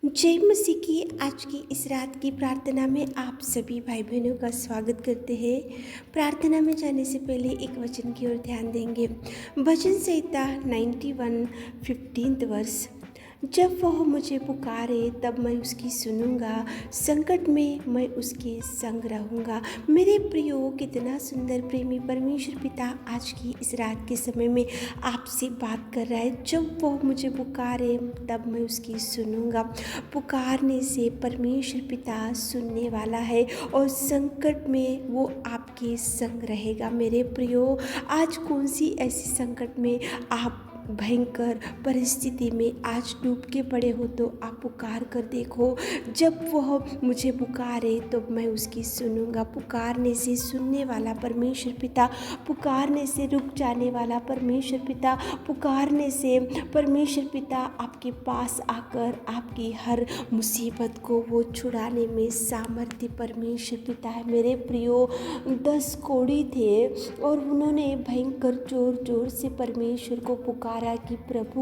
जय मसीह की आज की इस रात की प्रार्थना में आप सभी भाई बहनों का स्वागत करते हैं। प्रार्थना में जाने से पहले एक वचन की ओर ध्यान देंगे। भजन संहिता 91 15 वर्ष। जब वह मुझे पुकारे तब मैं उसकी सुनूंगा, संकट में मैं उसके संग रहूंगा। मेरे प्रियो, कितना सुंदर प्रेमी परमेश्वर पिता आज की इस रात के समय में आपसे बात कर रहा है। जब वह मुझे पुकारे तब मैं उसकी सुनूंगा। पुकारने से परमेश्वर पिता सुनने वाला है और संकट में वो आपके संग रहेगा। मेरे प्रियो, आज कौन सी ऐसी संकट में आप भयंकर परिस्थिति में आज डूब के पड़े हो, तो आप पुकार कर देखो। जब वह मुझे पुकारे तो मैं उसकी सुनूंगा। पुकारने से सुनने वाला परमेश्वर पिता, पुकारने से रुक जाने वाला परमेश्वर पिता, पुकारने से परमेश्वर पिता आपके पास आकर आपकी हर मुसीबत को वो छुड़ाने में सामर्थ्य परमेश्वर पिता है। मेरे प्रियो, 10 कोढ़ी थे और उन्होंने भयंकर जोर जोर से परमेश्वर को पुकारा कि प्रभु,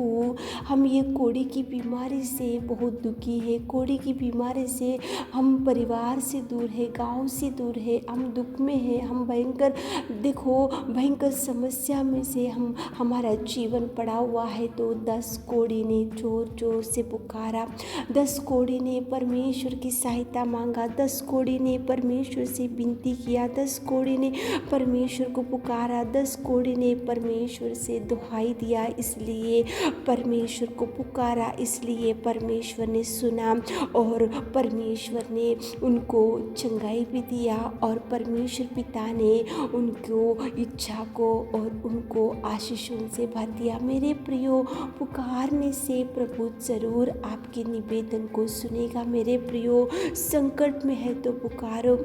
हम ये कोढ़ी की बीमारी से बहुत दुखी है। कोढ़ी की बीमारी से हम परिवार से दूर है, गांव से दूर है, हम दुख में है, हम भयंकर समस्या में से हमारा जीवन पड़ा हुआ है। तो 10 कोढ़ी ने जोर जोर से पुकारा। 10 कोढ़ी ने परमेश्वर की सहायता मांगा। 10 कोढ़ी ने परमेश्वर से विनती किया। 10 कोढ़ी ने परमेश्वर को पुकारा। 10 कोढ़ी ने परमेश्वर से दुहाई दिया। इसलिए परमेश्वर को पुकारा, इसलिए परमेश्वर ने सुना और परमेश्वर ने उनको चंगाई भी दिया और परमेश्वर पिता ने उनको इच्छा को और उनको आशीषों से भर दिया। मेरे प्रियो, पुकारने से प्रभु जरूर आपके निवेदन को सुनेगा। मेरे प्रियो, संकट में है तो पुकारो,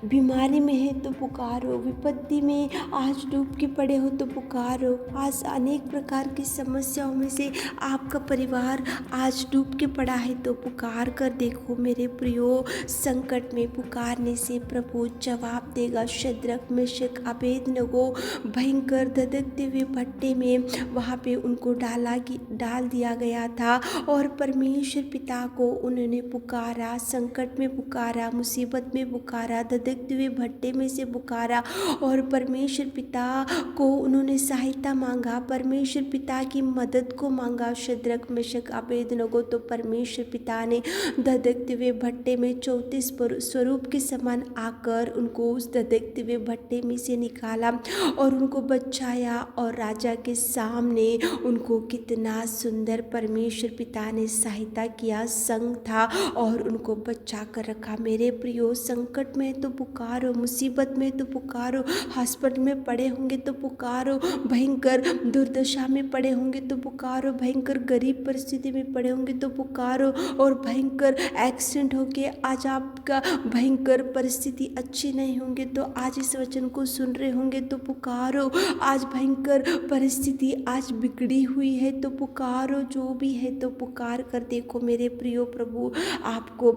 बीमारी में है तो पुकारो, विपत्ति में आज डूब के पड़े हो तो पुकारो। आज अनेक प्रकार की समस्याओं में से आपका परिवार आज डूब के पड़ा है तो पुकार कर देखो। मेरे प्रियो, संकट में पुकारने से प्रभु जवाब देगा। शद्रक, मेशक, अबेदनगो भयंकर धधकते हुए भट्टे में वहाँ पे उनको डाल दिया गया था और परमेश्वर पिता को उन्होंने पुकारा, संकट में पुकारा, मुसीबत में पुकारा, धधकते हुए भट्टे में से पुकारा और परमेश्वर पिता को उन्होंने सहायता मांगा, परमेश्वर पिता की मदद को मांगा। शद्रक, मेशक, अबेदनगो तो परमेश्वर पिता ने धधकते हुए भट्टे में 34 स्वरूप के समान आकर उनको उस धधकते हुए भट्टे में से निकाला और उनको बचाया और राजा के सामने उनको कितना सुंदर परमेश्वर पिता ने सहायता किया, संग था और उनको बचा कर रखा। मेरे प्रियो, संकट में तो पुकारो, मुसीबत में तो पुकारो, हॉस्पिटल में पड़े होंगे तो पुकारो, भयंकर दुर्दशा में पड़े होंगे तो पुकारो, भयंकर गरीब परिस्थिति में पड़े होंगे तो पुकारो और भयंकर एक्सीडेंट होके आज आपका भयंकर परिस्थिति अच्छी नहीं होंगे तो आज इस वचन को सुन रहे होंगे तो पुकारो। आज भयंकर परिस्थिति आज बिगड़ी हुई है तो पुकारो, जो भी है तो पुकार कर देखो। मेरे प्रियो, प्रभु आपको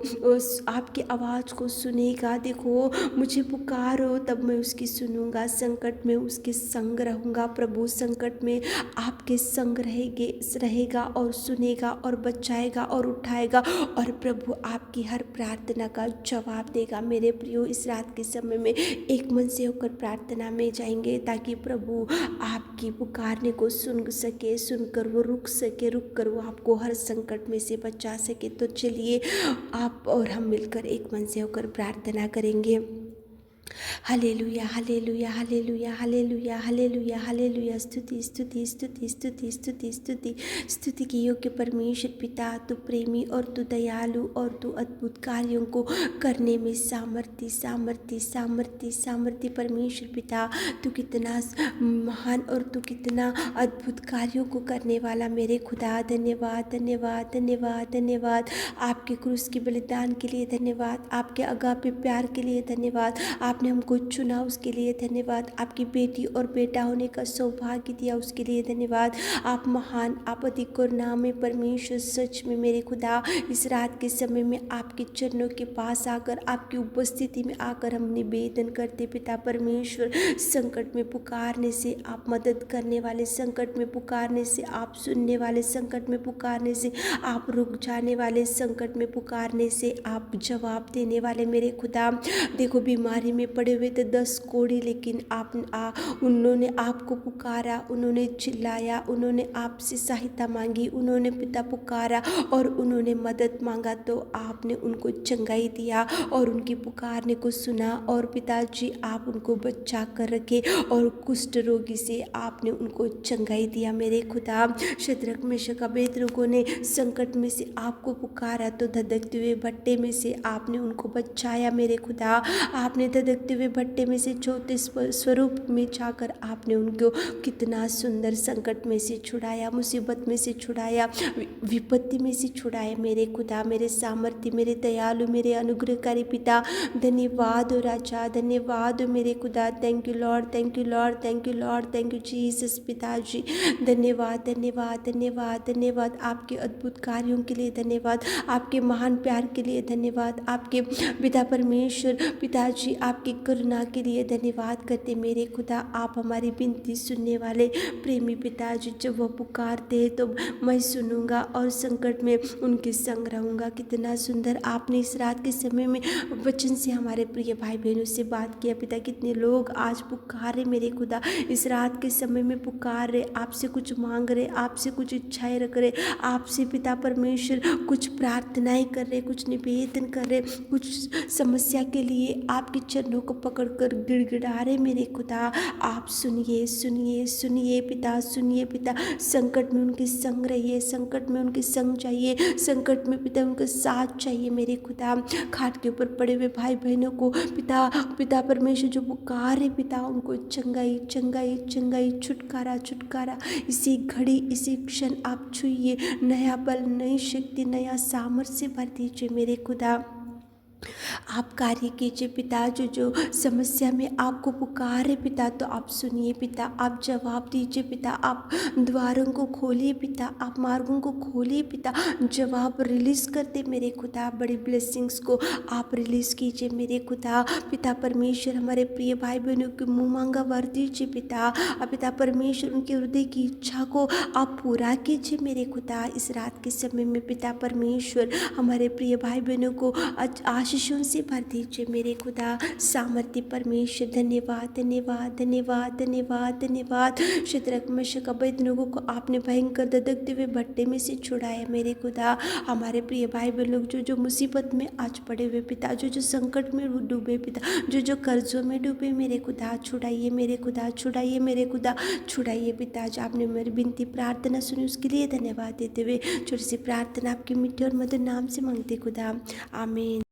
आपकी आवाज़ को सुनेगा। देखो, मुझे पुकारो तब मैं उसकी सुनूंगा, संकट में उसके संग रहूंगा। प्रभु संकट में आपके संग रहेगा और सुनेगा और बचाएगा और उठाएगा और प्रभु आपकी हर प्रार्थना का जवाब देगा। मेरे प्रियो, इस रात के समय में एक मन से होकर प्रार्थना में जाएंगे ताकि प्रभु आपकी पुकारने को सुनकर वो रुक कर वो आपको हर संकट में से बचा सके। तो चलिए आप और हम मिलकर एक मन से होकर प्रार्थना करेंगे। Hallelujah, hallelujah, hallelujah, hallelujah, hallelujah, hallelujah. स्तुति, स्तुति, स्तुति, स्तुति, स्तुति, स्तुति, स्तुति की योग्य परमेश्वर पिता, तू प्रेमी और तू दयालु और तू अद्भुत कार्यों को करने में सामर्थ्य परमेश्वर पिता, तू कितना महान और तू कितना अद्भुत कार्यों को करने वाला मेरे खुदा। धन्यवाद, धन्यवाद, धन्यवाद, धन्यवाद। आपके क्रूस के बलिदान के लिए धन्यवाद, आपके अगापे प्यार के लिए धन्यवाद, आपने हमको चुना उसके लिए धन्यवाद। आपकी बेटी और बेटा होने का सौभाग्य दिया उसके लिए धन्यवाद। आप महान, आप अधिक करुणामय परमेश्वर, सच में मेरे खुदा इस रात के समय में आपके चरणों के पास आकर, आपकी उपस्थिति में आकर हम निवेदन करते पिता परमेश्वर, संकट में पुकारने से आप मदद करने वाले, संकट में पुकारने से आप सुनने वाले, संकट में पुकारने से आप रुक जाने वाले, संकट में पुकारने से आप जवाब देने वाले मेरे खुदा। देखो बीमारी में पड़े हुए थे 10 कोढ़ी, लेकिन उन्होंने आपको पुकारा, उन्होंने चिल्लाया, उन्होंने आपसे सहायता मांगी, उन्होंने पिता पुकारा और उन्होंने मदद मांगा, तो आपने उनको चंगाई दिया और उनकी पुकारने को सुना। और पिताजी आप उनको बचा कर रखे और कुष्ठ रोगी से आपने उनको चंगाई दिया मेरे खुदा। शद्रक मेशक अबेदनगो ने संकट में से आपको पुकारा तो धधकते हुए भट्टे में से आपने उनको बचाया मेरे खुदा। आपने धधकते हुए भट्टे में से छोटे स्वरूप में जाकर आपने उनको कितना सुंदर संकट में से छुड़ाया, मुसीबत में से छुड़ाया, विपत्ति में से छुड़ाया मेरे खुदा। मेरे सामर्थ्य, मेरे दयालु, मेरे अनुग्रहकारी पिता, धन्यवाद हो राजा, धन्यवाद हो मेरे खुदा। Thank you Lord, thank you Lord, thank you Lord, thank you Jesus पिताजी। धन्यवाद धन्यवाद धन्यवाद धन्यवाद आपके अद्भुत कार्यों के लिए धन्यवाद, आपके महान प्यार के लिए धन्यवाद, आपके पिता परमेश्वर पिताजी आपकी करुणा के लिए धन्यवाद करते मेरे खुदा। आप हमारी विनती सुनने वाले प्रेमी पिताजी, जब वह पुकारते हैं तो मैं सुनूंगा और संकट में उनके संग रहूंगा। कितना सुंदर आपने इस रात के समय में वचन से हमारे प्रिय भाई बहनों से बात किया पिता। कितने लोग आज पुकारे मेरे खुदा, इस रात के समय में पुकार रहे, आपसे कुछ मांग रहे, आपसे कुछ इच्छाएं रख रहे, आपसे पिता परमेश्वर कुछ प्रार्थनाएं कर रहे, कुछ निवेदन कर रहे, कुछ समस्या के लिए आपके चरणों को पकड़कर गिड़गिड़ा रहे मेरे खुदा। आप सुनिए सुनिए सुनिए पिता, सुनिए पिता। संकट में उनके संग रहिए, संकट में उनके संग जाइए, संकट में पिता उनका साथ चाहिए मेरे खुदा। खाट के ऊपर पड़े हुए भाई बहनों को पिता परमेश्वर जो पुकार है पिता, उनको चंगाई चंगाई चंगाई, छुटकारा छुटकारा इसी घड़ी इसी क्षण आप छुइए। नया बल, नई शक्ति, नया सामर्थ्य भर दीजिए मेरे खुदा। आप कार्य कीजिए पिता। जो समस्या में आपको पुकारे पिता, तो आप सुनिए पिता, आप जवाब दीजिए पिता। आप द्वारों को खोलिए पिता, आप मार्गों को खोलिए पिता, जवाब रिलीज करते मेरे खुदा। बड़ी ब्लेसिंग्स को आप रिलीज कीजिए मेरे खुदा। पिता परमेश्वर हमारे प्रिय भाई बहनों के मुँह मांगा वर दीजिए पिता। पिता परमेश्वर उनके हृदय की इच्छा को आप पूरा कीजिए मेरे खुदा। इस रात के समय में पिता परमेश्वर हमारे प्रिय भाई बहनों को आशीषों से भर दीजिए मेरे खुदा। सामर्थ्य परमेश्वर धन्यवाद धन्यवाद धन्यवाद धन्यवाद धन्यवाद। शद्रक मेशक अबेदनगो को आपने भयंकर धधकते हुए भट्टे में से छुड़ाया मेरे खुदा। हमारे प्रिय भाई बहन लोग जो मुसीबत में आज पड़े हुए पिता, जो संकट में डूबे पिता, जो कर्जों में डूबे मेरे खुदा, छुड़ाइए मेरे खुदा, छुड़ाइए मेरे खुदा, छुड़ाइए पिता। जो आपने मेरी विनती प्रार्थना सुनी उसके लिए धन्यवाद देते हुए छोटी सी प्रार्थना आपके मीठे और मधुर नाम से मांगते खुदा, आमीन।